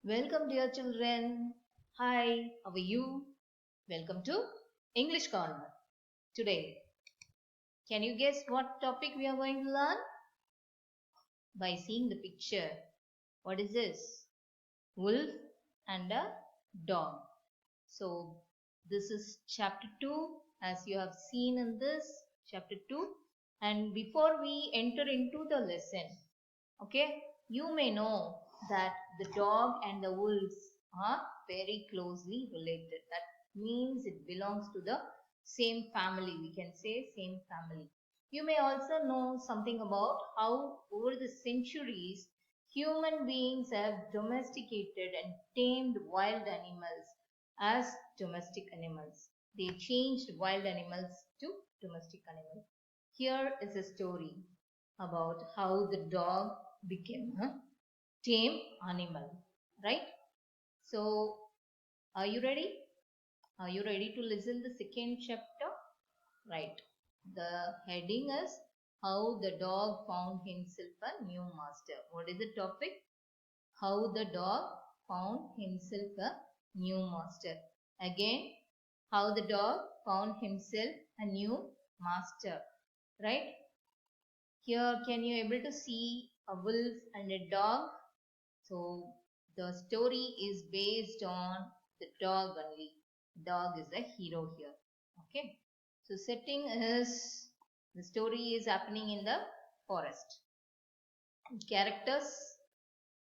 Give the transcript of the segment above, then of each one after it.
Welcome, dear children. Hi, how are you? Welcome to English Corner. Today, can you guess what topic we are going to learn? By seeing the picture. What is this? Wolf and a dog. So, this is chapter 2 as you have seen in this chapter 2. And before we enter into the lesson, okay, you may know that the dog and the wolves are very closely related. That means it belongs to the same family. We can say same family. You may also know something about how over the centuries human beings have domesticated and tamed wild animals as domestic animals. They changed wild animals to domestic animals. Here is a story about how the dog became a tame animal, right? So, are you ready? Are you ready to listen the second chapter? Right. The heading is how the dog found himself a new master. What is the topic? How the dog found himself a new master. Again, how the dog found himself a new master, right? Here, can you able to see a wolf and a dog? So the story is based on the dog only. Dog is the hero here. Okay. So setting is the story is happening in the forest. Characters.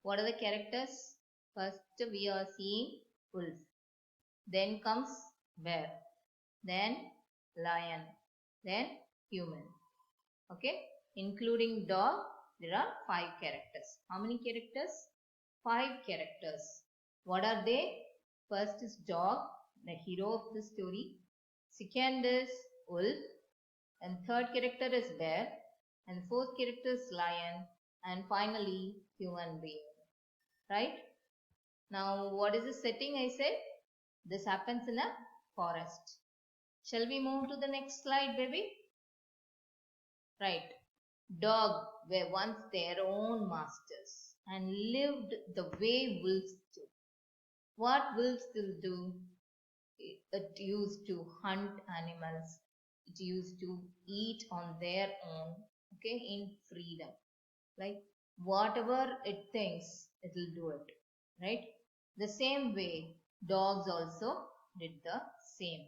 What are the characters? First we are seeing wolf. Then comes bear. Then lion. Then human. Okay. Including dog, there are 5 characters. How many characters? 5 characters. What are they? First is dog, the hero of the story. Second is wolf. And third character is bear. And fourth character is lion. And finally, human being. Right? Now, what is the setting I said? This happens in a forest. Shall we move to the next slide, baby? Right. Dogs were once their own masters and lived the way wolves do. What wolves still do? It used to hunt animals. It used to eat on their own, okay, in freedom. Like whatever it thinks, it will do it, right? The same way, dogs also did the same.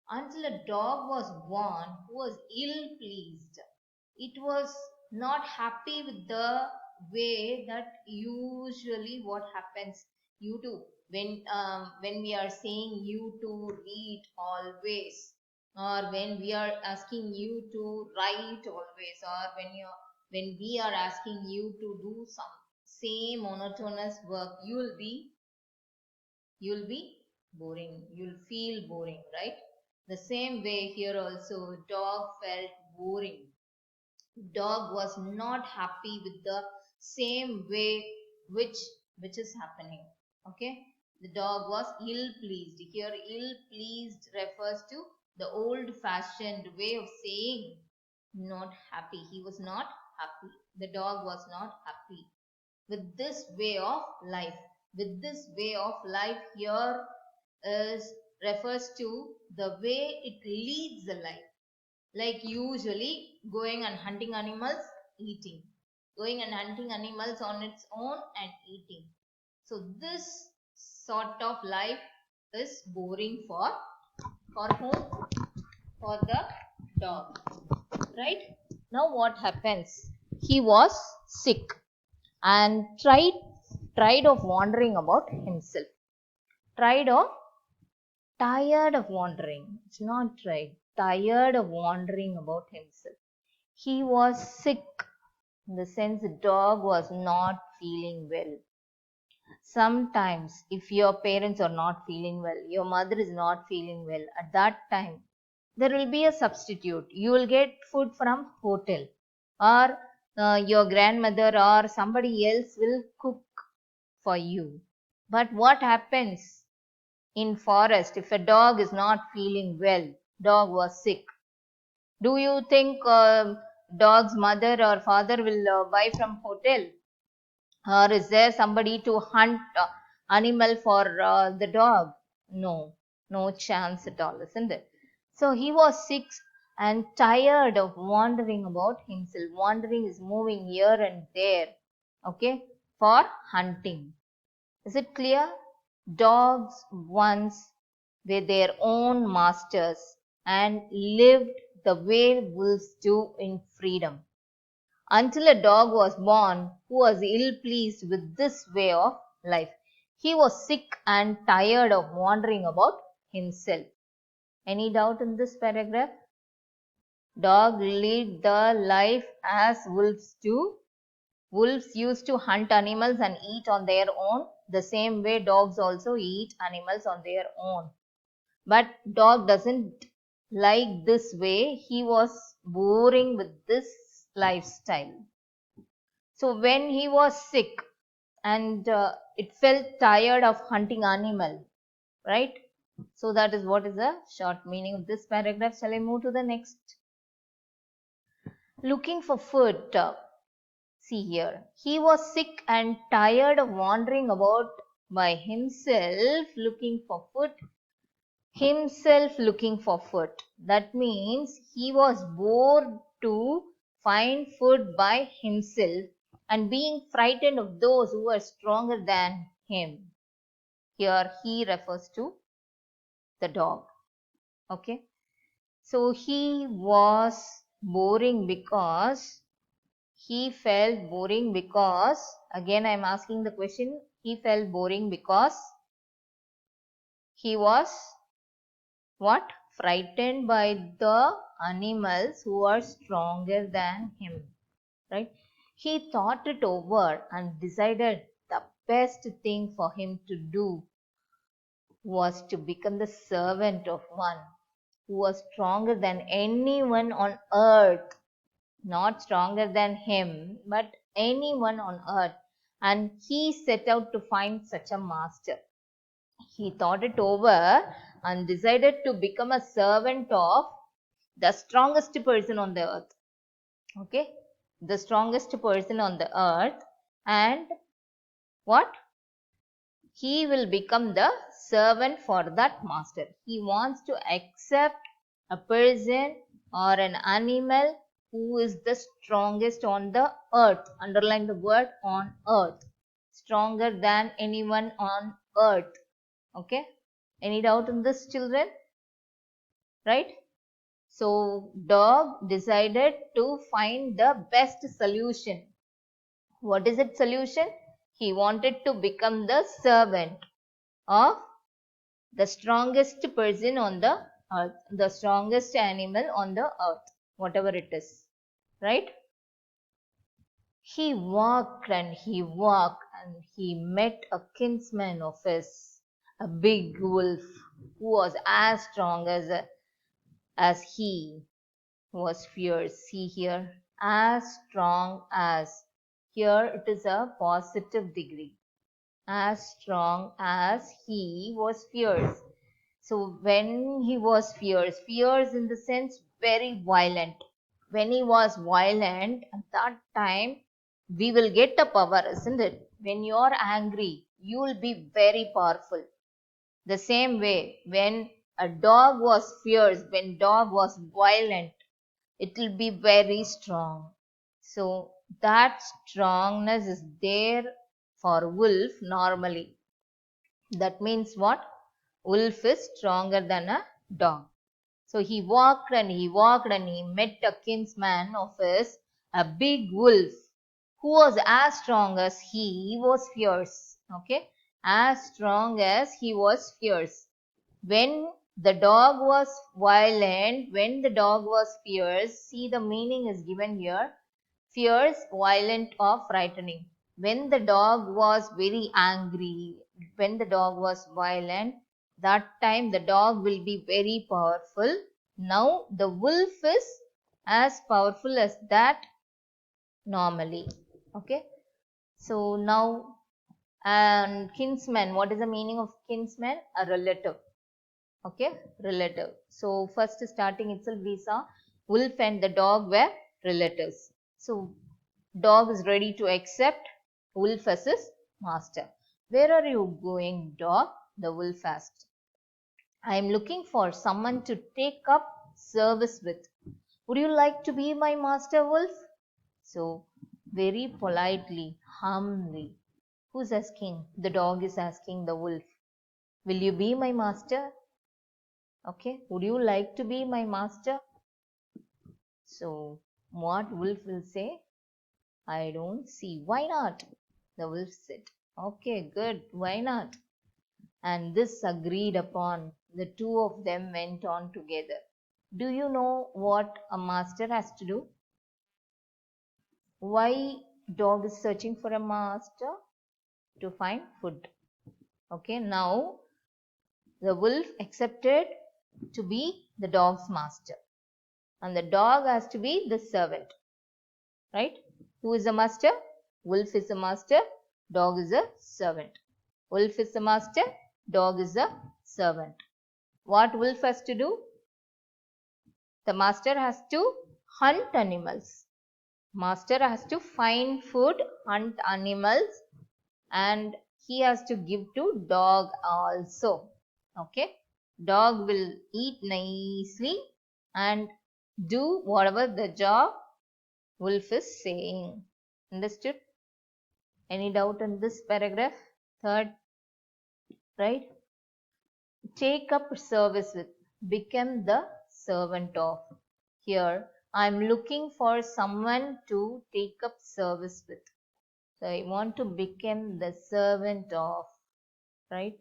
Until a dog was born who was ill pleased. It was not happy with the way that usually what happens. You too, when we are saying you to read always, or when we are asking you to write always, or when we are asking you to do some same monotonous work, you'll be boring. You'll feel boring, right? The same way here also, dog felt boring. Dog was not happy with the same way which is happening. Okay, the dog was ill pleased. Here, ill pleased refers to the old fashioned way of saying not happy. He was not happy. The dog was not happy with this way of life. With this way of life here is refers to the way it leads the life. Like usually going and hunting animals, eating. Going and hunting animals on its own and eating. So this sort of life is boring for whom? For the dog. Right? Now what happens? He was sick and tried of wandering about himself. Tried of tired of wandering. It's not tried. Tired of wandering about himself. He was sick in the sense the dog was not feeling well. Sometimes, if your parents are not feeling well, your mother is not feeling well, at that time, there will be a substitute. You will get food from hotel, or your grandmother or somebody else will cook for you. But what happens in forest if a dog is not feeling well? Dog was sick. Do you think dog's mother or father will buy from hotel? Or is there somebody to hunt animal for the dog? No, no chance at all, isn't it? So he was sick and tired of wandering about himself. Wandering is moving here and there, okay, for hunting. Is it clear? Dogs once were their own masters and lived the way wolves do in freedom. Until a dog was born who was ill pleased with this way of life. He was sick and tired of wandering about himself. Any doubt in this paragraph? Dog lived the life as wolves do. Wolves used to hunt animals and eat on their own. The same way dogs also eat animals on their own. But dog doesn't like this way. He was boring with this lifestyle. So when he was sick and it felt tired of hunting animal, right? So that is what is the short meaning of this paragraph. Shall I move to the next? Looking for food. See here. He was sick and tired of wandering about by himself looking for food. Himself looking for food. That means he was bored to find food by himself and being frightened of those who were stronger than him. Here he refers to the dog. Okay. So he was boring because he felt boring because, again I am asking the question, he felt boring because he was what? Frightened by the animals who are stronger than him, right? He thought it over and decided the best thing for him to do was to become the servant of one who was stronger than anyone on earth, not stronger than him, but anyone on earth. And he set out to find such a master. He thought it over and decided to become a servant of the strongest person on the earth. Okay, the strongest person on the earth. And what? He will become the servant for that master. He wants to accept a person or an animal who is the strongest on the earth. Underline the word on earth. Stronger than anyone on earth. Okay. Any doubt in this, children? Right? So, dog decided to find the best solution. What is its solution? He wanted to become the servant of the strongest person on the earth, the strongest animal on the earth, whatever it is, right? He walked and he walked and he met a kinsman of his, a big wolf who was as strong as he was fierce. See here, as strong as. Here it is a positive degree. As strong as he was fierce. So when he was fierce, fierce in the sense very violent. When he was violent, at that time, we will get a power, isn't it? When you are angry, you will be very powerful. The same way, when a dog was fierce, when dog was violent, it will be very strong. So that strongness is there for wolf normally. That means what? Wolf is stronger than a dog. So he walked and he walked and he met a kinsman of his, a big wolf, who was as strong as he was fierce. Okay, as strong as he was fierce. When the dog was violent, when the dog was fierce, see the meaning is given here. Fierce, violent or frightening. When the dog was very angry, when the dog was violent, that time the dog will be very powerful. Now the wolf is as powerful as that normally. Okay. So now, and kinsman, what is the meaning of kinsman? A relative. Okay, relative. So first starting itself we saw wolf and the dog were relatives. So dog is ready to accept Wolf as his master. Where are you going, dog? The wolf asked. I am looking for someone to take up service with. Would you like to be my master, wolf? So, very politely, humbly, who's asking? The dog is asking the wolf. Will you be my master? Okay, would you like to be my master? So, what wolf will say? I don't see. Why not? The wolf said. Okay, good. Why not? And this agreed upon. The two of them went on together. Do you know what a master has to do? Why dog is searching for a master? To find food. Okay, now the wolf accepted to be the dog's master. And the dog has to be the servant. Right? Who is the master? Wolf is the master. Dog is a servant. Wolf is the master. Dog is a servant. What wolf has to do? The master has to hunt animals. Master has to find food, hunt animals, and he has to give to dog also. Okay. Dog will eat nicely and do whatever the job wolf is saying. Understood? Any doubt in this paragraph? Third, right? Take up service with. Become the servant of. Here, I am looking for someone to take up service with. So, I want to become the servant of. Right?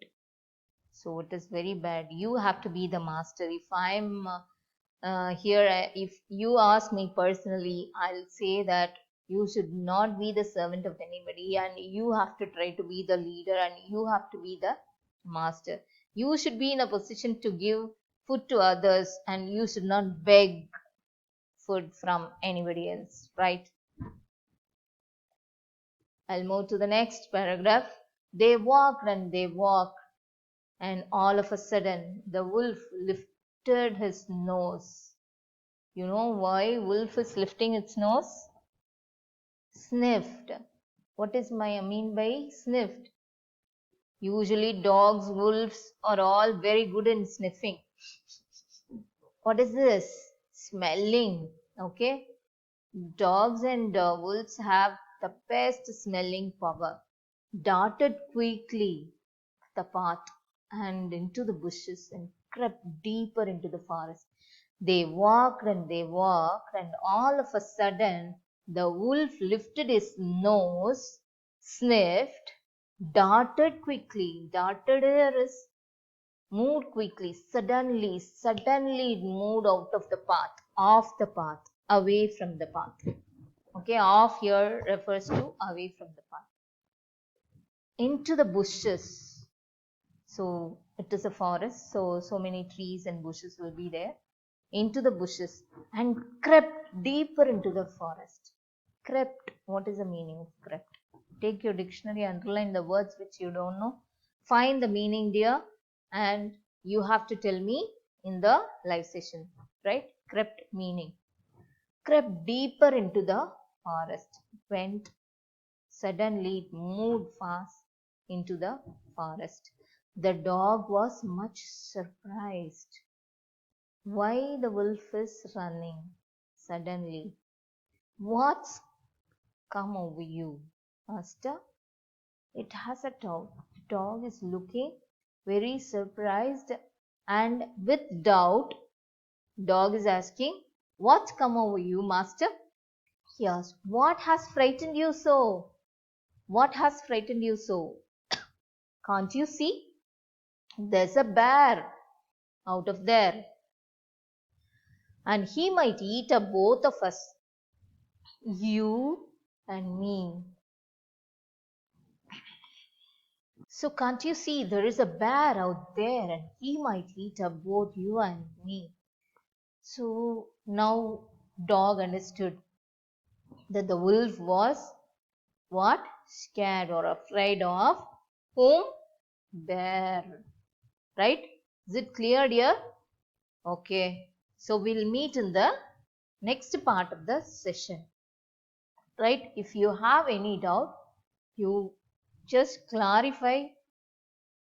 So, it is very bad. You have to be the master. If I am here, if you ask me personally, I'll say that you should not be the servant of anybody and you have to try to be the leader and you have to be the master. You should be in a position to give food to others and you should not beg food from anybody else, right? I'll move to the next paragraph. They walked and they walked, and all of a sudden the wolf lifted his nose. You know why wolf is lifting its nose? Sniffed. What is my mean by sniffed? Usually dogs, wolves are all very good in sniffing. What is this? Smelling. Okay. Dogs and wolves have the best smelling power. Darted quickly the path and into the bushes and crept deeper into the forest. They walked and all of a sudden the wolf lifted his nose, sniffed, darted quickly. Darted here is moved quickly, suddenly it moved out of the path, off the path, away from the path. Okay, off here refers to away from the path. Into the bushes. So it is a forest, so many trees and bushes will be there. Into the bushes and crept deeper into the forest. Crept, what is the meaning of crept? Take your dictionary, underline the words which you don't know. Find the meaning dear and you have to tell me in the live session, right? Crept meaning. Crept deeper into the forest. Went, suddenly it moved fast into the forest. The dog was much surprised. Why the wolf is running suddenly? What's come over you, master? It has a dog. The dog is looking very surprised and with doubt. Dog is asking, what's come over you, master? He asked, what has frightened you so? What has frightened you so? Can't you see? There's a bear out of there. And he might eat up both of us. You and me. So can't you see there is a bear out there and he might eat up both you and me. So now dog understood that the wolf was what? Scared or afraid of whom? Bear. Right? Is it clear dear? Okay. So we'll meet in the next part of the session. Right? If you have any doubt, you just clarify